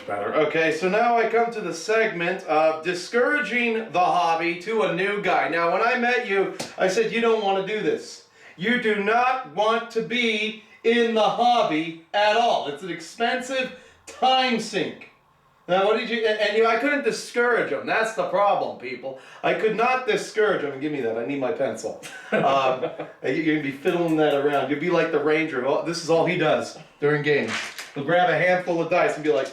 Better. Okay, so now I come to the segment of discouraging the hobby to a new guy. Now, when I met you, I said you don't want to do this. You do not want to be in the hobby at all. It's an expensive time sink. Now, what did you? And I couldn't discourage him. That's the problem, people. I could not discourage him. Give me that. I need my pencil. You're gonna be fiddling that around. You'll be like the ranger. This is all he does during games. He'll grab a handful of dice and be like.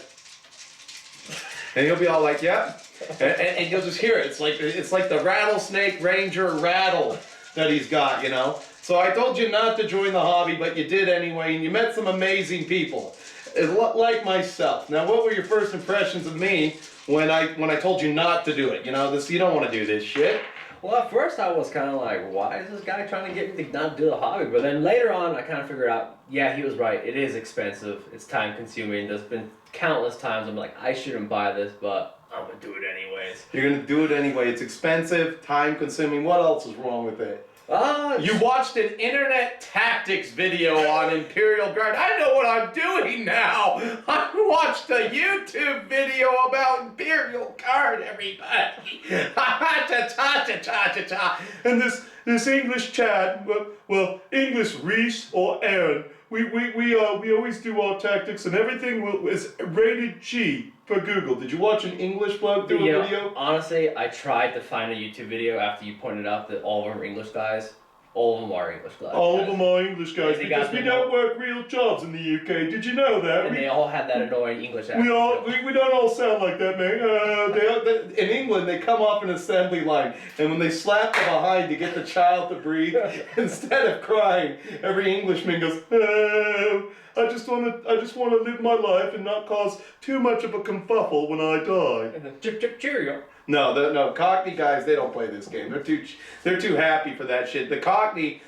And he'll be all like, yeah, and you'll just hear it. It's like the rattlesnake ranger rattle that he's got, you know. So I told you not to join the hobby, but you did anyway, and you met some amazing people, like myself. Now, what were your first impressions of me when I told you not to do it? You know, you don't want to do this shit. Well, at first I was kind of like, why is this guy trying to get me to not do the hobby? But then later on, I kind of figured out, yeah, he was right. It is expensive. It's time consuming. There's been countless times I'm like, I shouldn't buy this, but I'm going to do it anyways. You're going to do it anyway. It's expensive, time consuming. What else is wrong with it? You watched an internet tactics video on Imperial Guard. I know what I'm doing now. I watched a YouTube video about Imperial Guard, everybody. And this English Chad, well, English Reese or Aaron, we always do our tactics and everything is rated G for Google. Did you watch an English blog do a video? Honestly, I tried to find a YouTube video after you pointed out that all of them are English guys. All of them are English guys. All of them are English guys because we don't work real jobs in the UK. Did you know that? And they all have that annoying English accent. We don't all sound like that, man. In England, they come off an assembly line, and when they slap the behind to get the child to breathe, instead of crying, every Englishman goes, "Oh, I just want to live my life and not cause too much of a kerfuffle when I die." And then chip cheerio. No, Cockney guys, they don't play this game. They're too happy for that shit. The Cockney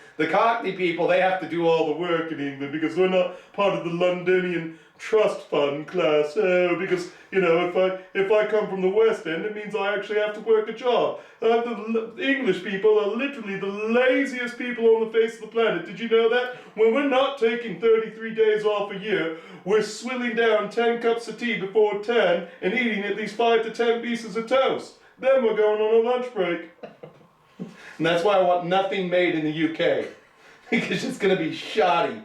people, they have to do all the work in England because they're not part of the Londonian trust fund class. Because you know, if I come from the West End, it means I actually have to work a job. The English people are literally the laziest people on the face of the planet. Did you know that? When we're not taking 33 days off a year, we're swilling down 10 cups of tea before 10 and eating at least 5 to 10 pieces of toast. Then we're going on a lunch break. And that's why I want nothing made in the UK. Because it's going to be shoddy.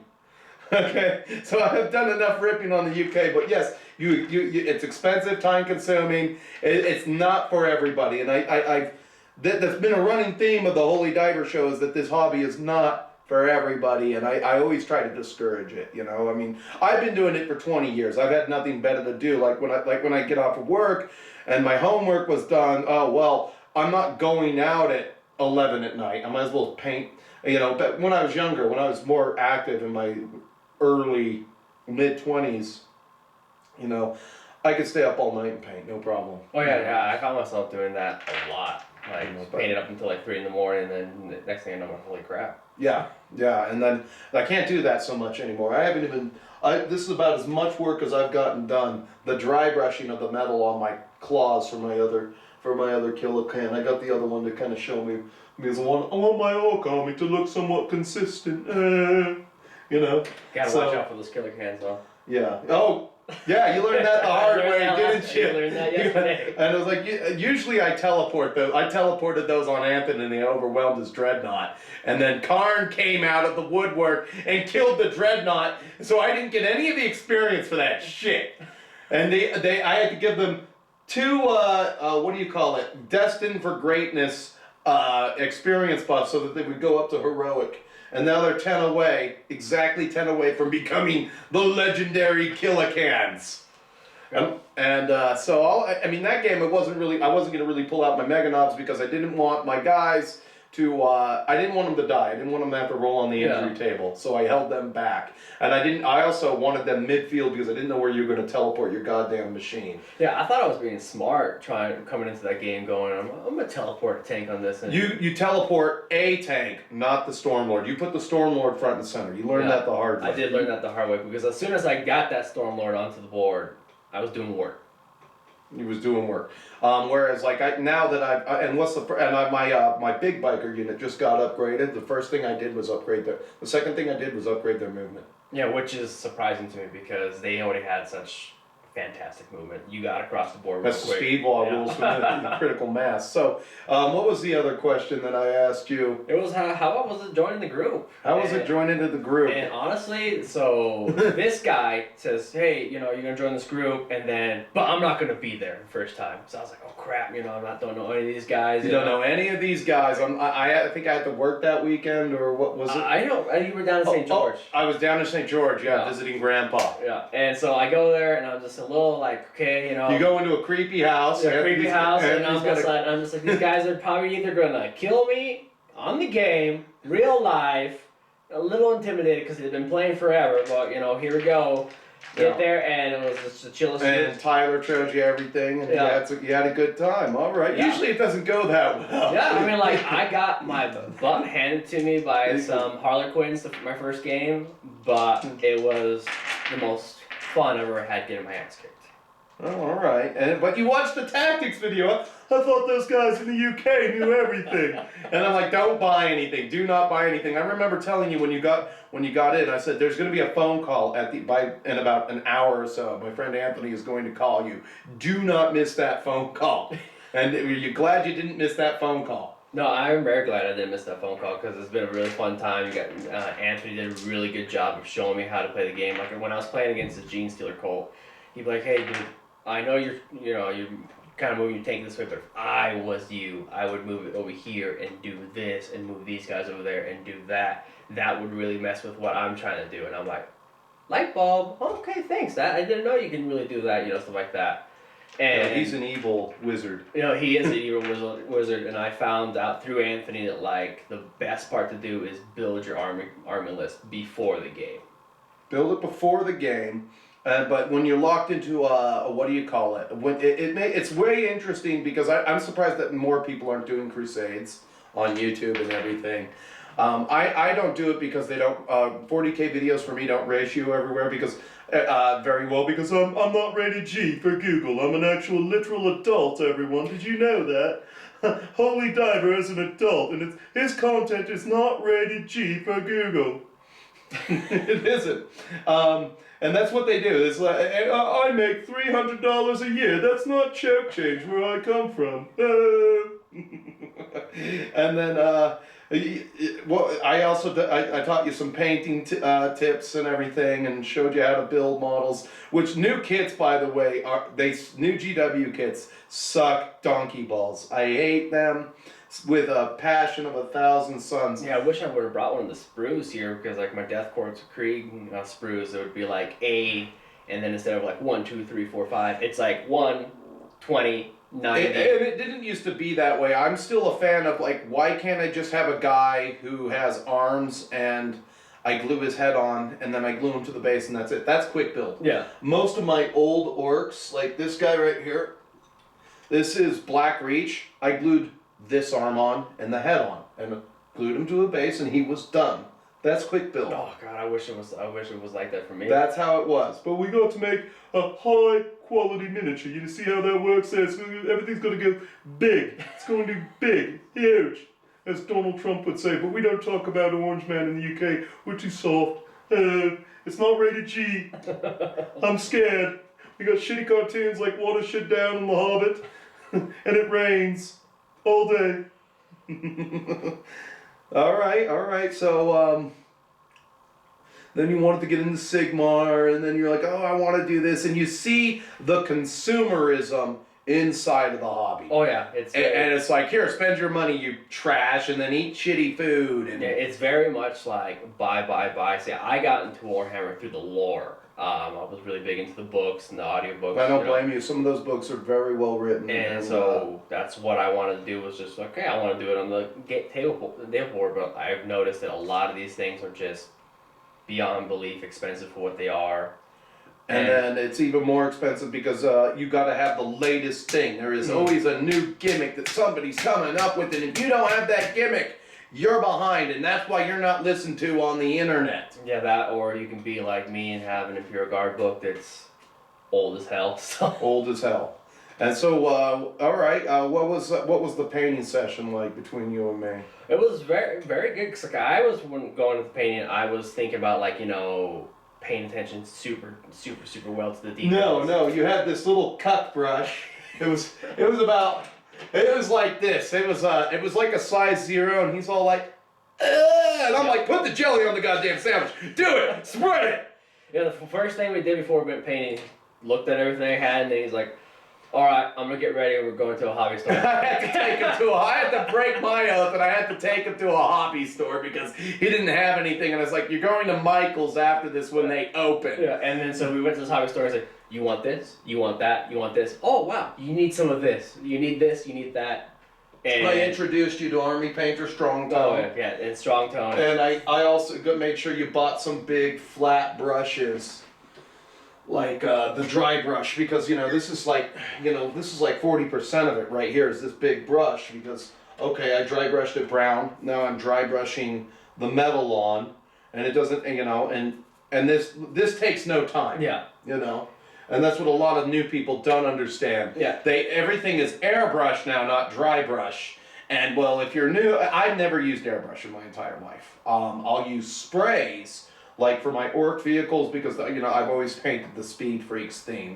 Okay, so I've done enough ripping on the UK, but yes, it's expensive, time consuming. It's not for everybody, and that's been a running theme of the Holy Diver Show is that this hobby is not for everybody, and I always try to discourage it. You know, I mean, I've been doing it for 20 years. I've had nothing better to do. Like when I get off of work, and my homework was done. Oh well, I'm not going out at 11 at night. I might as well paint. You know, but when I was younger, when I was more active in my early mid-20s, you know, I could stay up all night and paint, no problem. Oh yeah, I found myself doing that a lot. Like painted up until like 3 in the morning, and then the next thing I know, I'm like, holy crap. Yeah, and then I can't do that so much anymore. This is about as much work as I've gotten done. The dry brushing of the metal on my claws for my other killer can. I got the other one to kind of show me because I want my orc army to look somewhat consistent. You know. Gotta watch out for those killer cans, though. Yeah. Oh, yeah. You learned that the hard way, didn't you? I learned that yesterday. And it was like, usually I teleport those. I teleported those on Anthony, and they overwhelmed his dreadnought. And then Karn came out of the woodwork and killed the dreadnought. So I didn't get any of the experience for that shit. And I had to give them 2 what do you call it? Destined for greatness experience buffs so that they would go up to heroic. And now they're 10 away, exactly 10 away from becoming the legendary Killicans. Yep. So I mean that game I wasn't going to really pull out my Mega Knobs because I didn't want my guys to I didn't want them to die. I didn't want them to have to roll on the injury table. So I held them back. And I also wanted them midfield because I didn't know where you were going to teleport your goddamn machine. Yeah, I thought I was being smart coming into that game going, I'm going to teleport a tank on this. And you teleport a tank, not the Stormlord. You put the Stormlord front and center. You learned that the hard way. I did learn that the hard way because as soon as I got that Stormlord onto the board, I was doing work. He was doing work. Whereas, like my big biker unit just got upgraded. The first thing I did was upgrade the second thing I did was upgrade their movement. Yeah, which is surprising to me because they already had such fantastic movement. You got across the board. That's the quick. speed wall rules for the critical mass. So, what was the other question that I asked you? It was how was it joining the group? How was it joining into the group? And honestly, so this guy says, hey, you're gonna join this group, and then, but I'm not gonna be there the first time. So I was like, oh crap, don't know any of these guys. You don't know any of these guys. I think I had to work that weekend, or what was it? I don't. You were down in St. George. I was down in St. George, visiting Grandpa. Yeah, and so I go there, and I'm just a little like, okay, You go into a creepy house. and I'm just like, these guys are probably either gonna kill me on the game, real life. A little intimidated because they've been playing forever, but here we go. Get there, and it was just the chillest. And Tyler showed you everything, and you had a good time. All right. Yeah. Usually it doesn't go that well. Yeah, I mean, I got my butt handed to me by some Harlequins my first game, but it was the most fun I've ever had getting my ass kicked. Oh, all right. But you watched the tactics video. I thought those guys in the UK knew everything. And I'm like, don't buy anything. Do not buy anything. I remember telling you when you got in, I said, there's going to be a phone call in about an hour or so. My friend Anthony is going to call you. Do not miss that phone call. And are you glad you didn't miss that phone call? No, I'm very glad I didn't miss that phone call because it's been a really fun time. You got Anthony did a really good job of showing me how to play the game. Like when I was playing against the Gene Stealer Colt, he'd be like, hey, dude, I know you're kind of moving your tank this way, but if I was you, I would move it over here and do this and move these guys over there and do that. That would really mess with what I'm trying to do. And I'm like, light bulb, okay, thanks. I didn't know you can really do that, stuff like that. And he's an evil wizard. He is an evil wizard, and I found out through Anthony that the best part to do is build your army list before the game. Build it before the game. But when you're locked into what do you call it? It's way interesting because I'm surprised that more people aren't doing crusades on YouTube and everything. I don't do it because they don't 40K videos for me don't ratio everywhere because because I'm not rated G for Google. I'm an actual literal adult, everyone. Did you know that? Holy Diver is an adult and his content is not rated G for Google. It isn't. And that's what they do. It's like, I make $300 a year. That's not choke change where I come from. And then, I taught you some painting tips and everything, and showed you how to build models. Which new kits, by the way, new GW kits suck donkey balls. I hate them with a passion of 1,000 suns. Yeah, I wish I would have brought one of the sprues here because my Death Corps Krieg sprues, it would be A, and then instead of 1, 2, 3, 4, 5, it's 1, 20, 90. And it didn't used to be that way. I'm still a fan of why can't I just have a guy who has arms and I glue his head on and then I glue him to the base and that's it. That's quick build. Yeah. Most of my old orcs, like this guy right here, this is Black Reach. I glued this arm on and the head on and glued him to a base and he was done. That's quick build. Oh god, I wish it was like that for me. That's how it was. But we got to make a high quality miniature. You see how that works there? Everything's going to go big. It's going to be big, huge, as Donald Trump would say. But we don't talk about Orange Man in the UK. We're too soft. It's not rated G. I'm scared. We got shitty cartoons like Watership Down and The Hobbit. And it rains all day. All right. So, then you wanted to get into Sigmar, and then you're like, oh, I want to do this. And you see the consumerism inside of the hobby. Oh, yeah. And it's like, here, spend your money, you trash, and then eat shitty food. And yeah, it's very much like buy. See, I got into Warhammer through the lore. I was really big into the books and the audiobooks. I don't blame you. Some of those books are very well written. And so that's what I wanted to do was just okay, I want to do it on the table board, but I've noticed that a lot of these things are just beyond belief expensive for what they are. And then it's even more expensive because you got to have the latest thing. There is always a new gimmick that somebody's coming up with, and if you don't have that gimmick, you're behind, and that's why you're not listened to on the internet. Yeah, that, or you can be like me and have an Imperial Guard book that's old as hell. So. Old as hell. And so, all right, what was the painting session like between you and me? It was very, very good. Cause I was going to the painting, I was thinking about paying attention super well to the details. No, you had this little cut brush. It was like this. It was like a size 0, and he's all like, and I'm like, put the jelly on the goddamn sandwich. Do it. Spread it. Yeah, the first thing we did before we went painting, looked at everything I had, and then he's like, all right, I'm gonna get ready. We're going to a hobby store. I had to break my oath, and I had to take him to a hobby store because he didn't have anything. And I was like, you're going to Michael's after this when they open. Yeah, and then so we went to this hobby store. I was like, you want this? You want that? You want this? Oh wow, you need some of this. You need this. You need that. And I introduced you to Army Painter Strong Tone. Oh yeah, and Strong Tone. And I also made sure you bought some big flat brushes. Like the dry brush, because this is like 40% of it right here is this big brush, because okay, I dry brushed it brown, now I'm dry brushing the metal on, and it doesn't, and this takes no time. Yeah. And that's what a lot of new people don't understand. Yeah. Everything is airbrush now, not dry brush. And well, if you're new, I've never used airbrush in my entire life. I'll use sprays. Like for my orc vehicles, because I've always painted the Speed Freaks theme.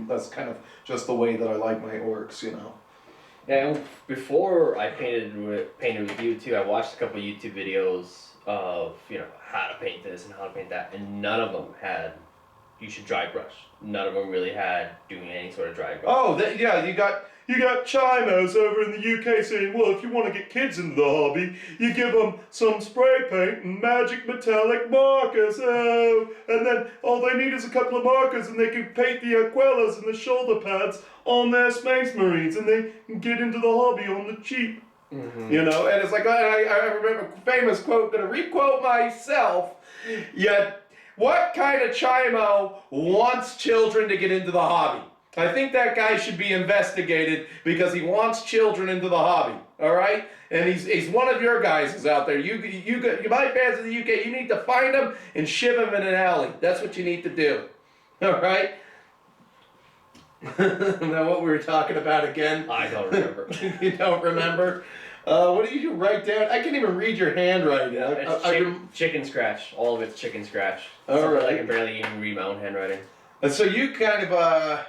That's kind of just the way that I like my orcs. Yeah, and before I painted with you too, I watched a couple of YouTube videos of how to paint this and how to paint that, and none of them had you should dry brush. None of them really had doing any sort of dry brush. Oh, yeah, you got Chimos over in the UK saying, well, if you want to get kids into the hobby, you give them some spray paint and magic metallic markers. Oh, and then all they need is a couple of markers, and they can paint the aquelas and the shoulder pads on their Space Marines, and they can get into the hobby on the cheap. Mm-hmm. And it's like, I remember a famous quote, gonna requote myself, yet what kind of Chimo wants children to get into the hobby? I think that guy should be investigated because he wants children into the hobby, all right? And he's one of your guys who's out there. You my fans in the UK, you need to find him and ship him in an alley. That's what you need to do, all right? Now what we were talking about again? I don't remember. You don't remember? What did you write down? I can't even read your handwriting. It's chicken scratch. All of it's chicken scratch. All right. I can barely even read my own handwriting. And so you kind of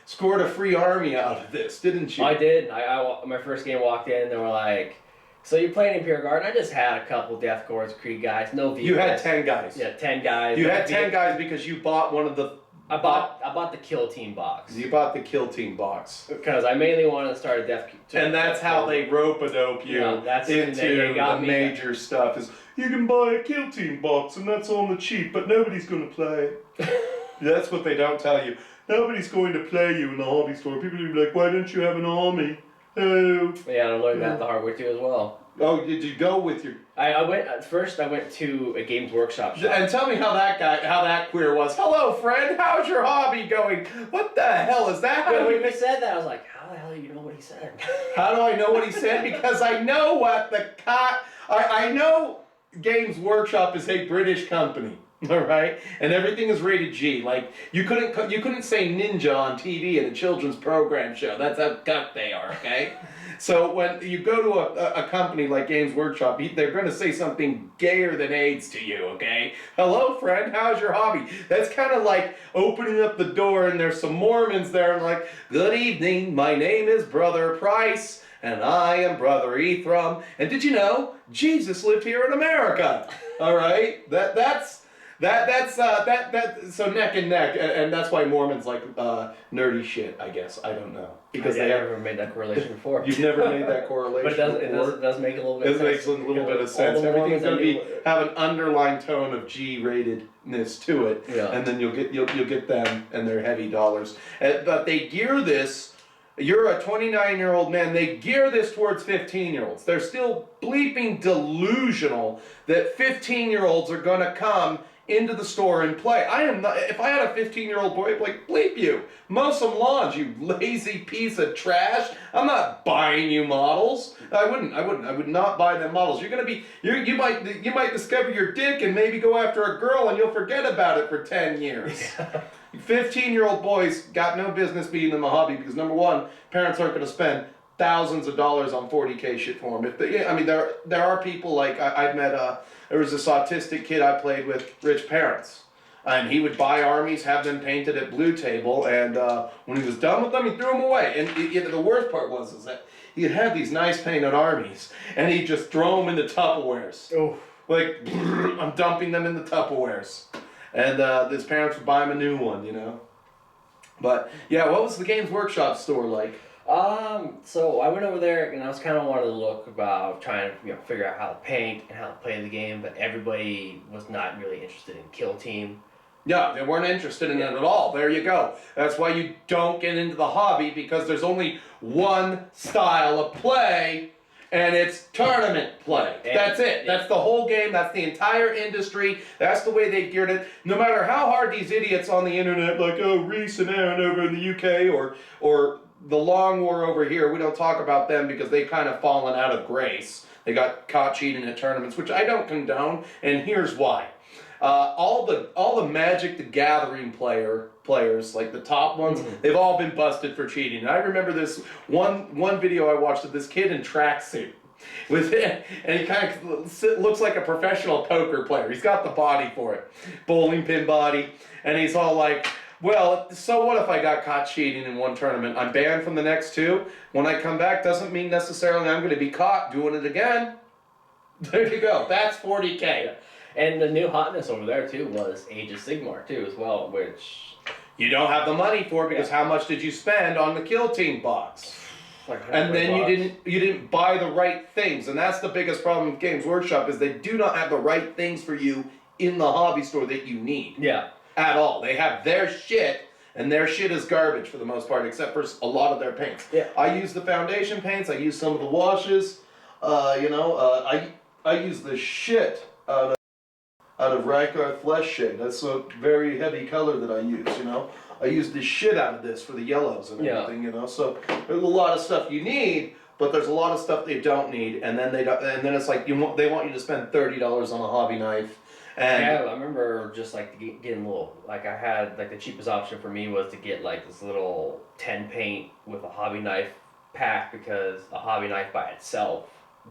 scored a free army out of this, didn't you? I did. My first game walked in, they were like, so you're playing Imperial Guard? And I just had a couple Death Corps, Creed guys, no V. You had 10 guys. Yeah, 10 guys. You had 10 guys because you bought one of the... I bought the Kill Team box. You bought the Kill Team box. Because I mainly wanted to start a Death... And that's how they rope-a-dope you into the major stuff. Is you can buy a Kill Team box and that's on the cheap, but nobody's going to play it. That's what they don't tell you. Nobody's going to play you in the hobby store. People will be like, why don't you have an army? Oh. Yeah, I learned that the hard way too as well. Oh, did you go with your... I went to a Games Workshop shop. And tell me how that queer was. Hello, friend. How's your hobby going? What the hell is that? When he said that, I was like, how the hell do you know what he said? How do I know what he said? Because I know what I know Games Workshop is a British company. All right, and everything is rated G. Like you couldn't say ninja on TV in a children's program show. That's how cuck they are. Okay, so when you go to a company like Games Workshop, they're going to say something gayer than AIDS to you. Okay, hello friend, how's your hobby? That's kind of like opening up the door and there's some Mormons there and like, good evening, my name is Brother Price. And I am Brother Ethram. And did you know Jesus lived here in America? All right, that's so neck and neck, and that's why Mormons like nerdy shit. I guess I don't know because I never made that correlation before. You've never made that correlation. But it does make a little bit. It makes a little bit of sense. Everything's going to have an underlying tone of G-ratedness to it, and then you'll get them and their heavy dollars. But they gear this. You're a 29-year-old man. They gear this towards 15-year-olds. They're still bleeping delusional that 15-year-olds are going to come into the store and play. I am not. If I had a 15-year-old boy, I'd be like, bleep you. Mow some lawns, you lazy piece of trash. I'm not buying you models. I would not buy them models. You might discover your dick and maybe go after a girl and you'll forget about it for 10 years. Yeah. 15-year-old boys got no business being in the hobby because number one, parents aren't going to spend thousands of dollars on 40K shit for them. There are people like I've met. There was this autistic kid I played with, rich parents, And he would buy armies, have them painted at Blue Table, and when he was done with them, he threw them away. And the worst part was that he'd have these nice painted armies, and he'd just throw them into Tupperwares. Oh. Like, I'm dumping them into Tupperwares. And his parents would buy him a new one, you know? But, yeah, what was the Games Workshop store like? So I went over there and I was kind of wanting to look about trying to figure out how to paint and how to play the game, but everybody was not really interested in Kill Team. Yeah, they weren't interested in it at all. There you go. That's why you don't get into the hobby, because there's only one style of play, and it's tournament play. That's it. That's the whole game. That's the entire industry. That's the way they geared it. No matter how hard these idiots on the internet, like, Reese and Aaron over in the UK, or the Long War over here, we don't talk about them because they've kind of fallen out of grace. They got caught cheating at tournaments, which I don't condone, and here's why. All the Magic the Gathering players, like the top ones, they've all been busted for cheating. And I remember this one video I watched of this kid in tracksuit with it, and he kind of looks like a professional poker player. He's got the body for it, bowling pin body, and he's all like, well, so what if I got caught cheating in one tournament? I'm banned from the next two. When I come back, doesn't mean necessarily I'm going to be caught doing it again. There you go. That's 40K. Yeah. And the new hotness over there too was Age of Sigmar too as well, which you don't have the money for, because how much did you spend on the Kill Team box? Like and then you didn't buy the right things, and that's the biggest problem with Games Workshop, is they do not have the right things for you in the hobby store that you need. Yeah. At all. They have their shit, and their shit is garbage for the most part, except for a lot of their paints. Yeah. I use the foundation paints. I use some of the washes. I use the shit out of Rackard Flesh Shade. That's a very heavy color that I use. I use the shit out of this for the yellows and everything. So there's a lot of stuff you need, but there's a lot of stuff they don't need, and then and then it's like they want you to spend $30 on a hobby knife. And yeah, I remember just like getting a little, like I had, like the cheapest option for me was to get like this little 10 paint with a hobby knife pack, because a hobby knife by itself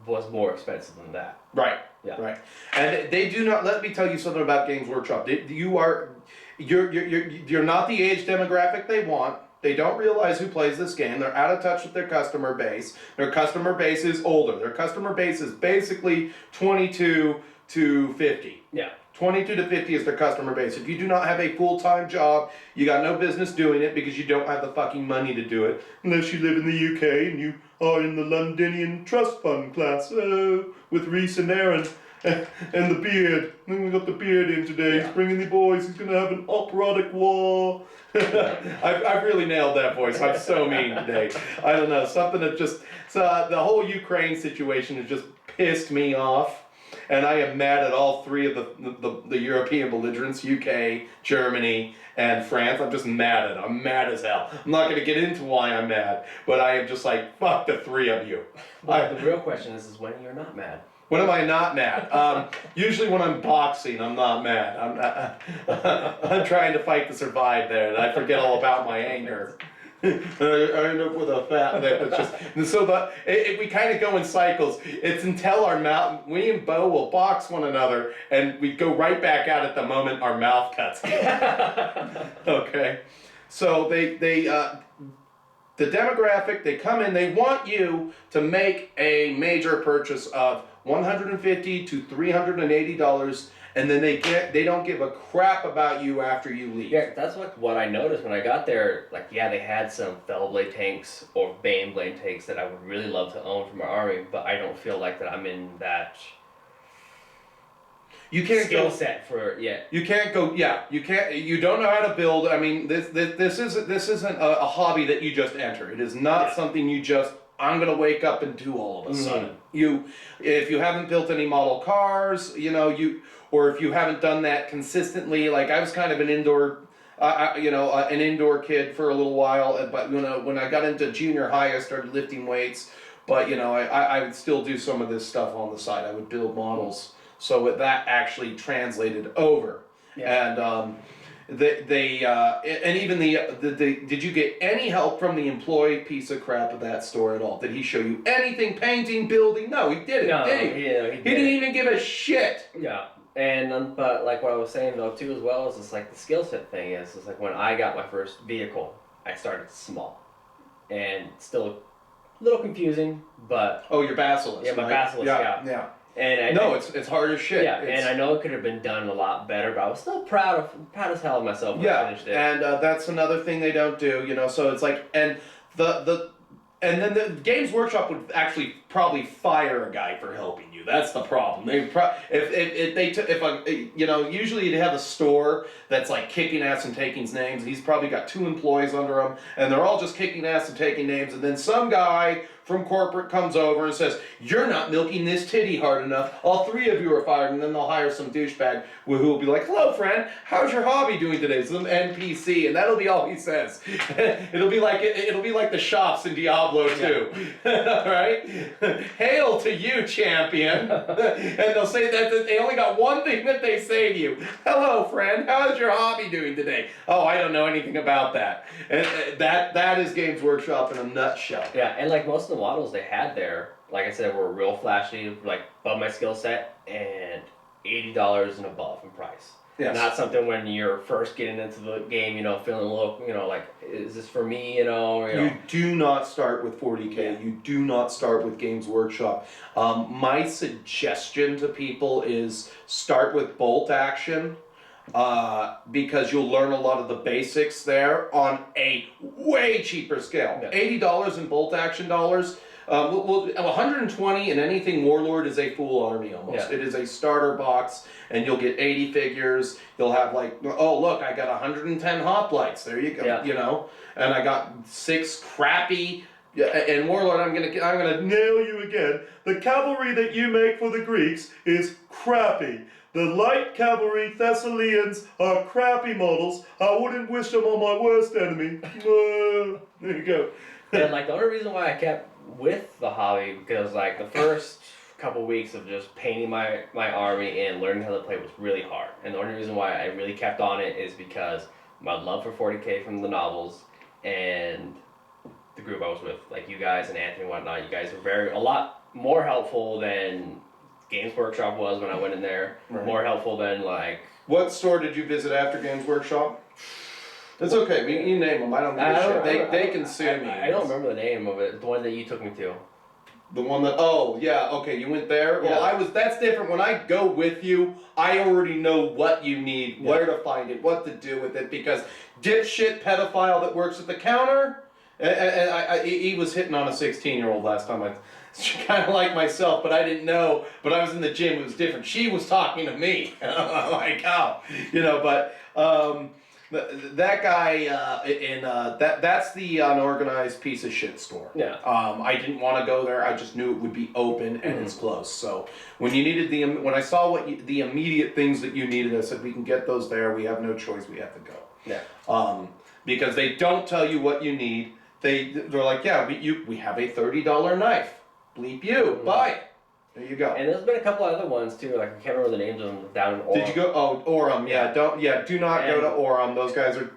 was more expensive than that. Right. Yeah. Right. And they do not, let me tell you something about Games Workshop. You're not the age demographic they want. They don't realize who plays this game. They're out of touch with their customer base. Their customer base is older. Their customer base is basically 22 to 50. Yeah. 22 to 50 is their customer base. If you do not have a full-time job, you got no business doing it, because you don't have the fucking money to do it. Unless you live in the UK and you are in the Londonian Trust Fund class with Reese and Aaron and the beard. We got the beard in today. He's bringing the boys. He's going to have an operatic war. I've really nailed that voice. I'm so mean today. I don't know. Something that just... the whole Ukraine situation has just pissed me off. And I am mad at all three of the European belligerents, UK, Germany, and France. I'm just mad at them. I'm mad as hell. I'm not going to get into why I'm mad, but I am just like, fuck the three of you. Well, the real question is when you're not mad. When am I not mad? Usually when I'm boxing, I'm not mad. I'm trying to fight to survive there, and I forget all about my anger. I end up with a fat lip. It's just, and so we kind of go in cycles. It's until we and Bo will box one another, and we go right back out at the moment our mouth cuts. Okay, so the demographic, they come in, they want you to make a major purchase of $150 to $380. And then they don't give a crap about you after you leave. Yeah, that's what I noticed when I got there. Like, yeah, they had some Fellblade tanks or Baneblade tanks that I would really love to own for my army, but I don't feel like that I'm in that skill set for it yet. You can't go. Yeah, you can't. You don't know how to build. I mean, this isn't a hobby that you just enter. It is not something you just. I'm gonna wake up and do all of a sudden. If you haven't built any model cars, or if you haven't done that consistently, like I was kind of an indoor, an indoor kid for a little while. But when I got into junior high, I started lifting weights. But I would still do some of this stuff on the side. I would build models, so that actually translated over. Yeah. And and even did you get any help from the employee piece of crap of that store at all? Did he show you anything, painting, building? No, he didn't. No, did he? Yeah, he didn't even give a shit. Yeah. But like what I was saying though too as well is it's like the skill set thing is it's like when I got my first vehicle, I started small, and still a little confusing, but Oh, your Basilisk. yeah, my right? Basilisk, yeah. Yeah. And It's hard as shit. yeah, It's- and I know it could have been done a lot better, but I was still proud as hell of myself when I finished it. And that's another thing they don't do, you know. So it's like, and and then the Games Workshop would actually probably fire a guy for helping you. That's the problem. Usually you'd have a store that's like kicking ass and taking names. He's probably got 2 employees under him, and they're all just kicking ass and taking names. And then some guy from corporate comes over and says, "You're not milking this titty hard enough. All 3 of you are fired." And then they'll hire some douchebag who will be like, "Hello, friend. How's your hobby doing today?" Some NPC, and that'll be all he says. it'll be like the shops in Diablo 2, right? "Hail to you, champion." And they'll say that they only got one thing that they say to you: "Hello, friend. How's your hobby doing today?" "Oh, I don't know anything about that." And that is Games Workshop in a nutshell. Yeah, and like most of the models they had there, like I said, were real flashy, like above my skill set, and $80 and above in price. Yes. Not something when you're first getting into the game, feeling a little, like, is this for me, You do not start with 40K. Yeah. You do not start with Games Workshop. My suggestion to people is start with bolt action. Because you'll learn a lot of the basics there on a way cheaper scale. Yeah. $80 in bolt action dollars. 120 in anything Warlord is a full army almost. Yeah. It is a starter box, and you'll get 80 figures. You'll have like, oh look, I got 110 hoplites. There you go. Yeah. And I got 6 crappy. And Warlord, I'm gonna nail you again. The cavalry that you make for the Greeks is crappy. The light cavalry Thessalians are crappy models. I wouldn't wish them on my worst enemy. There you go. And like the only reason why I kept with the hobby, because like the first couple weeks of just painting my army and learning how to play was really hard. And the only reason why I really kept on it is because my love for 40K from the novels and the group I was with, like you guys and Anthony and whatnot. You guys were a lot more helpful than Games Workshop was when I went in there. Right. More helpful than like... What store did you visit after Games Workshop? It's okay, you name them, I don't give a shit. They can sue me. I don't remember the name of it, the one that you took me to. The one that, oh, yeah, okay, you went there? Yeah. Well, that's different. When I go with you, I already know what you need, where to find it, what to do with it, because dipshit pedophile that works at the counter, he was hitting on a 16-year-old last time. Kind of like myself, but I didn't know. But I was in the gym, it was different. She was talking to me. I'm like, oh, but that guy, that's the unorganized piece of shit store. Yeah. I didn't want to go there. I just knew it would be open and it's close. So when you needed when I saw the immediate things that you needed, I said, we can get those there. We have no choice. We have to go. Yeah. Because they don't tell you what you need. They're like, yeah, we have a $30 knife. Bleep you, buy it. There you go. And there's been a couple other ones too, like I can't remember the names of them down in Orem. Did you go? Oh, Orem, yeah. Do not go to Orem. Those guys are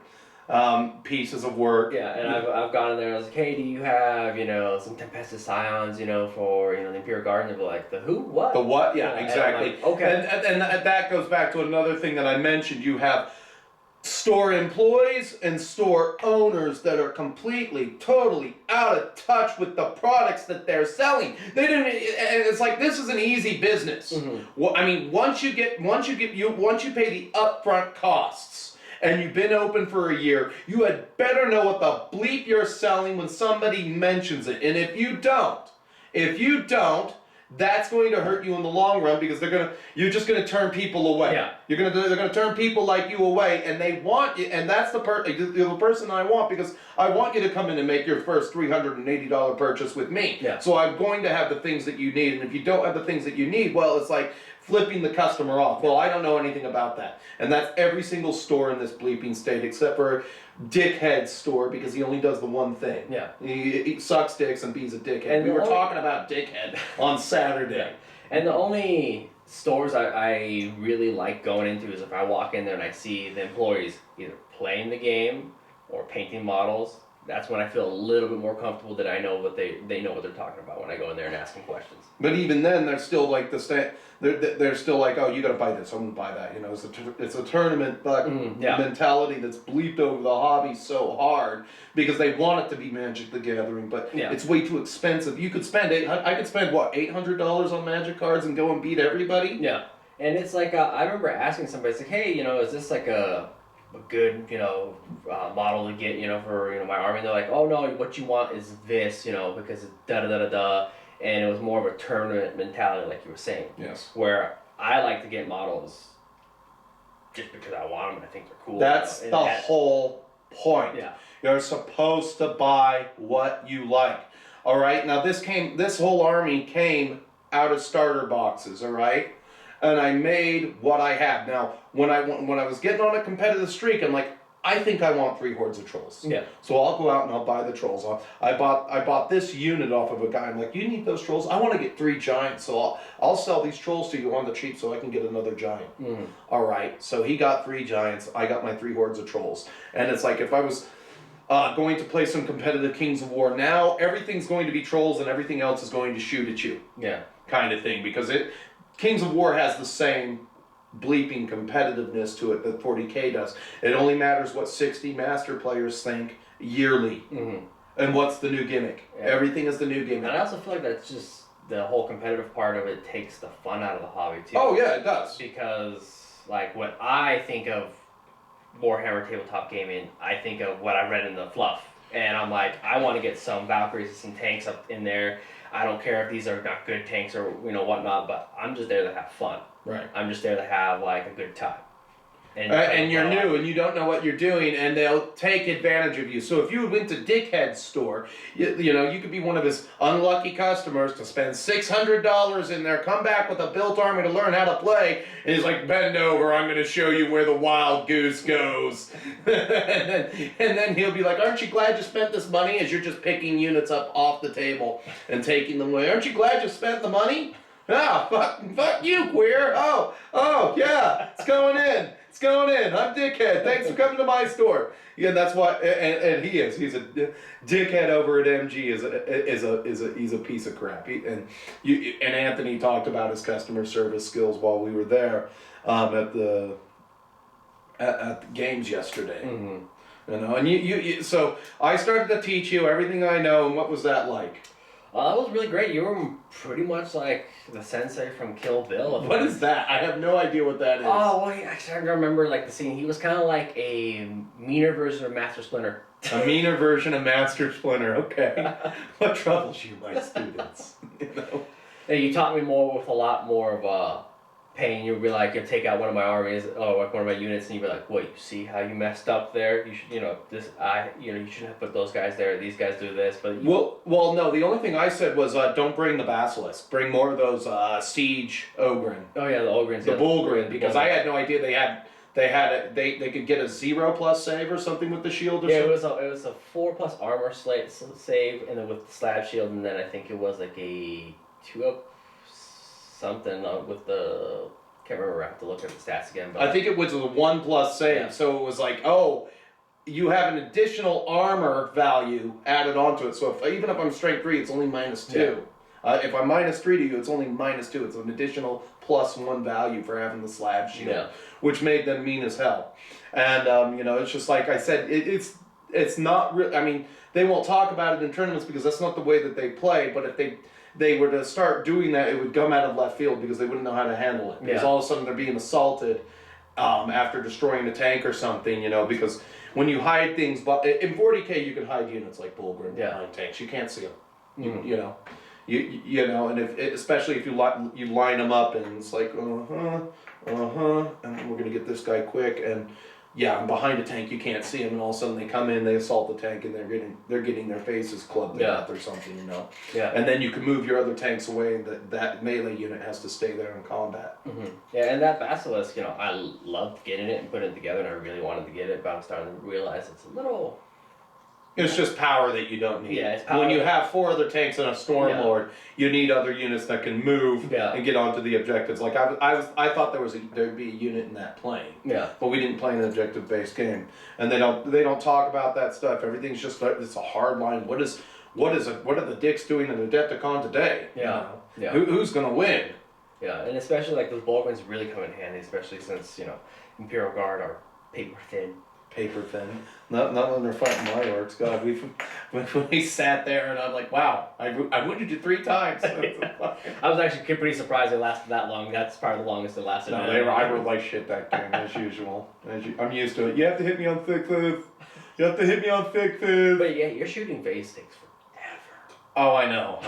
pieces of work. Yeah, and I've gone in there and I was like, hey, do you have, some Tempestus Scions, for, the Imperial Guard? And they're like, the who? What? The what? Yeah, exactly. Like, okay. And that goes back to another thing that I mentioned. You have store employees and store owners that are completely, totally out of touch with the products that they're selling. They didn't, and it's like, this is an easy business. Well, I mean, once you pay the upfront costs and you've been open for a year, you had better know what the bleep you're selling when somebody mentions it. And if you don't, that's going to hurt you in the long run because you're just gonna turn people away. Yeah. They're gonna turn people like you away, and they want you, and that's the person I want, because I want you to come in and make your first $380 purchase with me. Yeah. So I'm going to have the things that you need, and if you don't have the things that you need, well, it's like flipping the customer off. Well, I don't know anything about that. And that's every single store in this bleeping state, except for Dickhead's store, because he only does the one thing. Yeah. He sucks dicks and he's a dickhead. And we were talking about Dickhead on Saturday. Yeah. And the only stores I really like going into is if I walk in there and I see the employees either playing the game or painting models that's when I feel a little bit more comfortable that I know what they know what they're talking about when I go in there and ask them questions. But even then, they're still like they're still like, oh, you gotta buy this, I'm gonna buy that. You know, it's a tournament mentality that's bleeped over the hobby so hard because they want it to be Magic the Gathering, but it's way too expensive. You could spend I could spend what, $800 on Magic cards and go and beat everybody. Yeah, and it's like I remember asking somebody, it's like, hey, you know, is this like a good, you know, model to get, you know, for, you know, my army? And they're like, oh no, what you want is this, you know, because it's da da da da da. And it was more of a tournament mentality, like you were saying. Yes. Where I like to get models just because I want them and I think they're cool. That's the whole point. Yeah. You're supposed to buy what you like. All right. Now this whole army came out of starter boxes. All right. And I made what I had. Now, when I was getting on a competitive streak, I'm like, I think I want 3 hordes of trolls. Yeah. So I'll go out and I'll buy the trolls. I bought this unit off of a guy. I'm like, you need those trolls? I want to get 3 giants, so I'll sell these trolls to you on the cheap so I can get another giant. All right. So he got 3 giants. I got my 3 hordes of trolls. And it's like if I was going to play some competitive Kings of War, now everything's going to be trolls and everything else is going to shoot at you. Yeah. Kind of thing, because Kings of War has the same bleeping competitiveness to it that 40K does. It only matters what 60 master players think yearly. And what's the new gimmick. Yeah. Everything is the new gimmick. And I also feel like that's just the whole competitive part of it takes the fun out of the hobby too. Oh yeah, it does. Because like when I think of Warhammer tabletop gaming, I think of what I read in the fluff. And I'm like, I want to get some Valkyries and some tanks up in there. I don't care if these are not good tanks or, you know, whatnot, but I'm just there to have fun. Right. I'm just there to have like a good time. And you're new and you don't know what you're doing, and they'll take advantage of you. So if you went to Dickhead's store, you know, you could be one of his unlucky customers to spend $600 in there, come back with a built army to learn how to play, and he's like, bend over, I'm going to show you where the wild goose goes. and then he'll be like, aren't you glad you spent this money, as you're just picking units up off the table and taking them away? Aren't you glad you spent the money? Ah, fuck you, queer. Oh, yeah, it's going in. It's going in. I'm Dickhead. Thanks for coming to my store. Yeah, that's what, and he is. He's a dickhead over at MG. He's a piece of crap. And Anthony talked about his customer service skills while we were there at the games yesterday. You know, and so I started to teach you everything I know. And what was that like? That was really great. You were pretty much like the sensei from Kill Bill. What is that? I have no idea what that is. Oh, well, actually, I remember like the scene. He was kind of like a meaner version of Master Splinter. A meaner version of Master Splinter. Okay. What troubles you, my students? You know. And you taught me more with a lot more of pain. You'd be like, you'd take out one of my armies or like one of my units, and you'd be like, "What? You see how you messed up there? You should, you know, you shouldn't have put those guys there. These guys do this." But well, no. The only thing I said was, don't bring the basilisk. Bring more of those siege ogren. Oh yeah, the ogrens. The bullgrin, because I had no idea they could get a 0+ save or something with the shield. Or something. It was a 4+ armor save, and then with the slab shield, and then I think it was like a 2+ something with the, can't remember, I have to look at the stats again. But I think it was a 1+ save, so it was like, oh, you have an additional armor value added onto it. So even if I'm strength 3, it's only -2. Yeah. If I'm -3 to you, it's only -2. It's an additional +1 value for having the slab shield, which made them mean as hell. And you know, it's just like I said, it's not real. I mean, they won't talk about it in tournaments because that's not the way that they play. But if they were to start doing that, it would come out of left field because they wouldn't know how to handle it. Because all of a sudden they're being assaulted after destroying a tank or something, you know, because when you hide things, but in 40K you can hide units like Bullgrim behind tanks. You can't see them, you know. You know, and especially if you line them up and it's like, and we're gonna get this guy quick, and I'm behind a tank, you can't see them, and all of a sudden they come in, they assault the tank, and they're getting their faces clubbed to death or something, you know. Yeah. And then you can move your other tanks away, and that melee unit has to stay there in combat. Yeah, and that basilisk, you know, I loved getting it and putting it together, and I really wanted to get it, but I'm starting to realize it's a little It's just power that you don't need. Yeah, it's power. When you have 4 other tanks and a Stormlord, you need other units that can move and get onto the objectives. Like I thought there'd be a unit in that plane. Yeah. But we didn't play an objective-based game, and they don't talk about that stuff. Everything's just it's a hard line. What are the dicks doing in Adepticon today? Yeah. Yeah. Who's gonna win? Yeah, and especially like those Bulgarians really come in handy, especially since Imperial Guard are paper thin. Paper thin. Not when they're fighting my orcs. God, we sat there and I'm like, wow, I wounded you 3 times. I was actually pretty surprised it lasted that long. That's probably the longest it lasted. No, I were like shit that game as usual. I'm used to it. You have to hit me on thick fifth. You have to hit me on thick fifth. But yeah, your shooting phase takes forever. Oh, I know.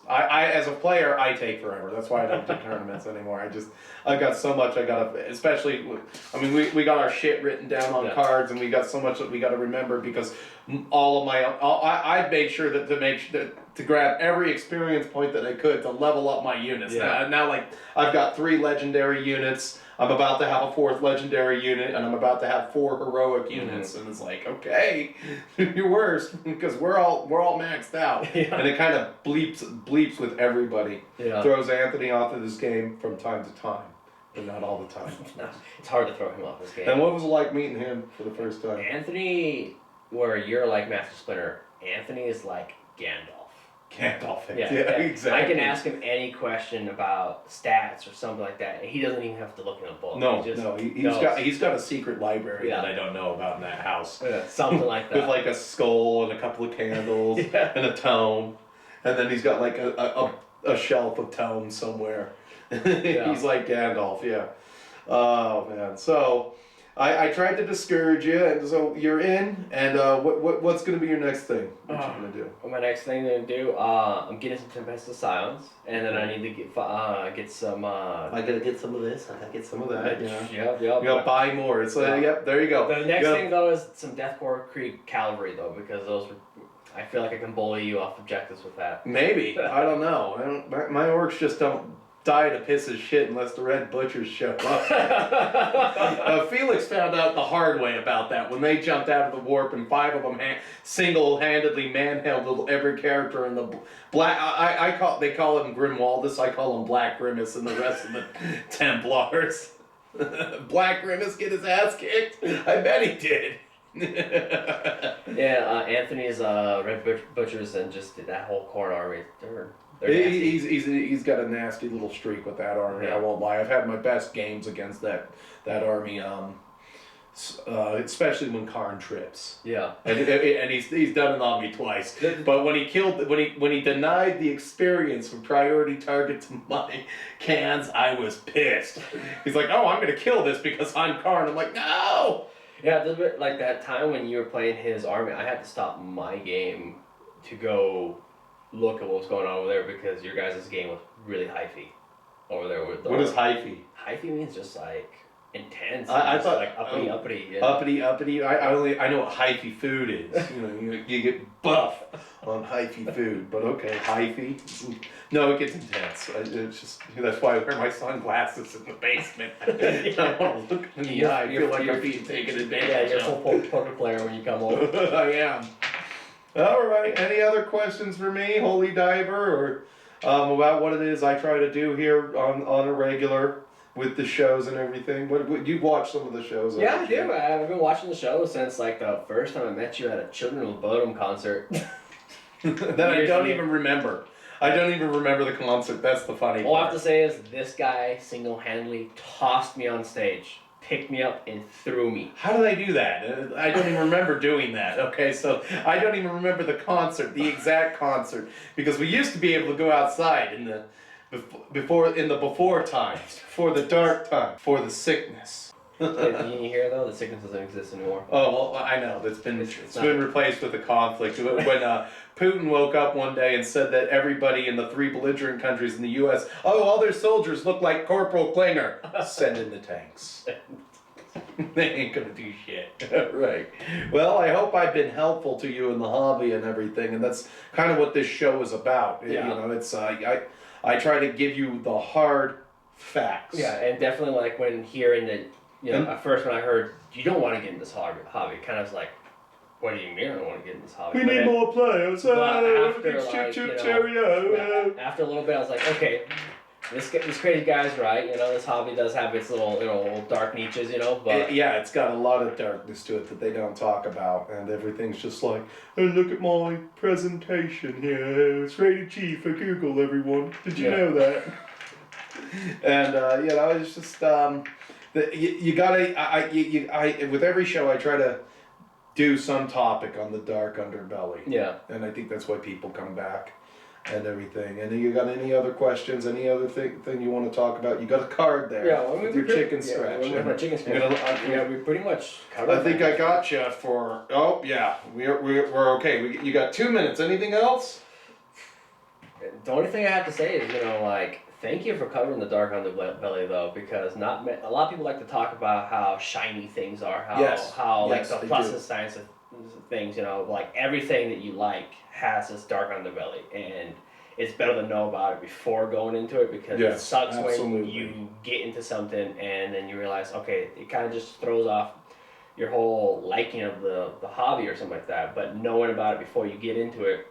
I as a player, I take forever. That's why I don't do tournaments anymore. I've got so much especially, we got our shit written down on cards, and we got so much that we got to remember, because I made sure to grab every experience point that I could to level up my units. Yeah. Now, like, I've got 3 legendary units. I'm about to have a 4th legendary unit, and I'm about to have 4 heroic units, and it's like, okay, you're worse, because we're all maxed out, and it kind of bleeps with everybody. Yeah. Throws Anthony off of this game from time to time, but not all the time. It's hard to throw him off this game. And what was it like meeting him for the first time? Anthony, where you're like Master Splinter, Anthony is like Gandalf. Yeah, exactly. I can ask him any question about stats or something like that, and he doesn't even have to look in a book. He's got a secret library that I don't know about in that house. Yeah, something like that. With like a skull and a couple of candles and a tome, and then he's got like a shelf of tomes somewhere. He's like Gandalf, Oh man, so. I tried to discourage you, and so you're in. And what's going to be your next thing? What you going to do? My next thing to do, I'm getting some Tempest of Silence, and then I need to get some. I gotta get some of this. I gotta get some of that. Yep. You gotta buy more. It's yep. There you go. The next thing though is some Deathcore Creek Cavalry though, because I feel like I can bully you off objectives with that. Maybe. I don't know. My orcs just don't die to piss his shit unless the Red Butchers show up. Felix found out the hard way about that when they jumped out of the warp, and 5 of them single-handedly manhandled every character in the black. They call him Grimwaldus. I call him Black Grimace, and the rest of the Templars. Black Grimace get his ass kicked. I bet he did. Anthony's Red Butchers and just that whole Corn army. He's got a nasty little streak with that army. Yeah. I won't lie. I've had my best games against that army, especially when Karn trips. Yeah, and he's done it on me twice. But when he denied the experience from priority target to my cans, I was pissed. He's like, "Oh, I'm gonna kill this because I'm Karn." I'm like, "No." Yeah, it's a bit like that time when you were playing his army. I had to stop my game to go look at what was going on over there, because your guys' game was really hyphy over there. What is hyphy? Hyphy means just like intense. I thought like uppity. Yeah. Uppity. I know what hyphy food is. You get buff on hyphy food, but okay, hyphy. No, it gets intense. It's just that's why I wear my sunglasses in the basement. I don't want to look in the eye. I feel like I'm being taken advantage of. Yeah, you're a full poker player when you come over. I am. All right. Any other questions for me, Holy Diver, or about what it is I try to do here on a regular with the shows and everything? What you've watched some of the shows? Yeah, I do. I've been watching the show since like the first time I met you at a Children of Bodom concert. That I don't even remember. I don't even remember the concert. That's the funny part. All I have to say is this guy single-handedly tossed me on stage, picked me up, and threw me. How did I do that? I don't even remember doing that. Okay, so I don't even remember the concert, the exact concert, because we used to be able to go outside in the before times, before the dark time, for the sickness. Did you hear though? The sickness doesn't exist anymore. Oh well, I know it's been replaced with a conflict. When Putin woke up one day and said that everybody in the 3 belligerent countries in the U.S., all their soldiers look like Corporal Klinger. Send in the tanks. They ain't gonna do shit. Right. Well, I hope I've been helpful to you in the hobby and everything, and that's kind of what this show is about. Yeah. It's I try to give you the hard facts. Yeah, and definitely like when hearing that, at first when I heard you don't want to get in this hobby, kind of was like, what do you mean I don't want to get in this hobby? We But need then- more players. but after, Chip, like, chip, you know, cheerio. after a little bit, I was like, okay, this crazy guy's right. You know, this hobby does have its little dark niches, you know. But Yeah, it's got a lot of darkness to it that they don't talk about, and everything's just like, oh, look at my presentation here. It's rated G for Google, everyone. Did you know that? And you know, it's just you gotta. With every show, I try to do some topic on the dark underbelly. yeah. And I think that's why people come back and everything. And you got any other questions? Any other thing you want to talk about? You got a card there. Yeah, well, with your chicken scratch. With my chicken scratch. Yeah, we pretty much covered. I think I got you for. Oh yeah, we're okay. You got 2 minutes. Anything else? The only thing I have to say is, you know, like, thank you for covering the dark underbelly, though, because a lot of people like to talk about how shiny things are, how like the pluses signs of things, you know, like everything that you like has this dark underbelly, and it's better to know about it before going into it, because it sucks when you get into something and then you realize, okay, it kind of just throws off your whole liking of the hobby or something like that. But knowing about it before you get into it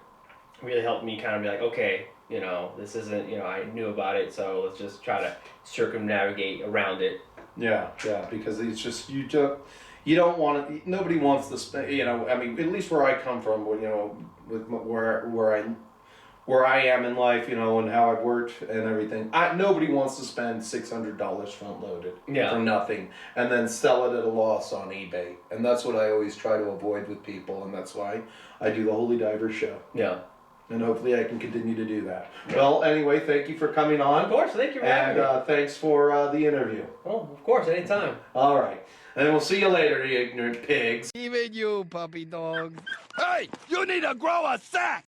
really helped me kind of be like, okay, you know, this isn't, you know, I knew about it, so let's just try to circumnavigate around it. Yeah, because it's just you don't want to. Nobody wants to spend. You know, I mean, at least where I come from, you know, with where I am in life, you know, and how I've worked and everything. Nobody wants to spend $600 front loaded for nothing, and then sell it at a loss on eBay. And that's what I always try to avoid with people, and that's why I do the Holy Diver Show. Yeah. And hopefully I can continue to do that. Yeah. Well, anyway, thank you for coming on. Of course, thank you for having me. And thanks for the interview. Oh, of course, anytime. All right. And we'll see you later, you ignorant pigs. Even you, puppy dog. Hey, you need to grow a sack!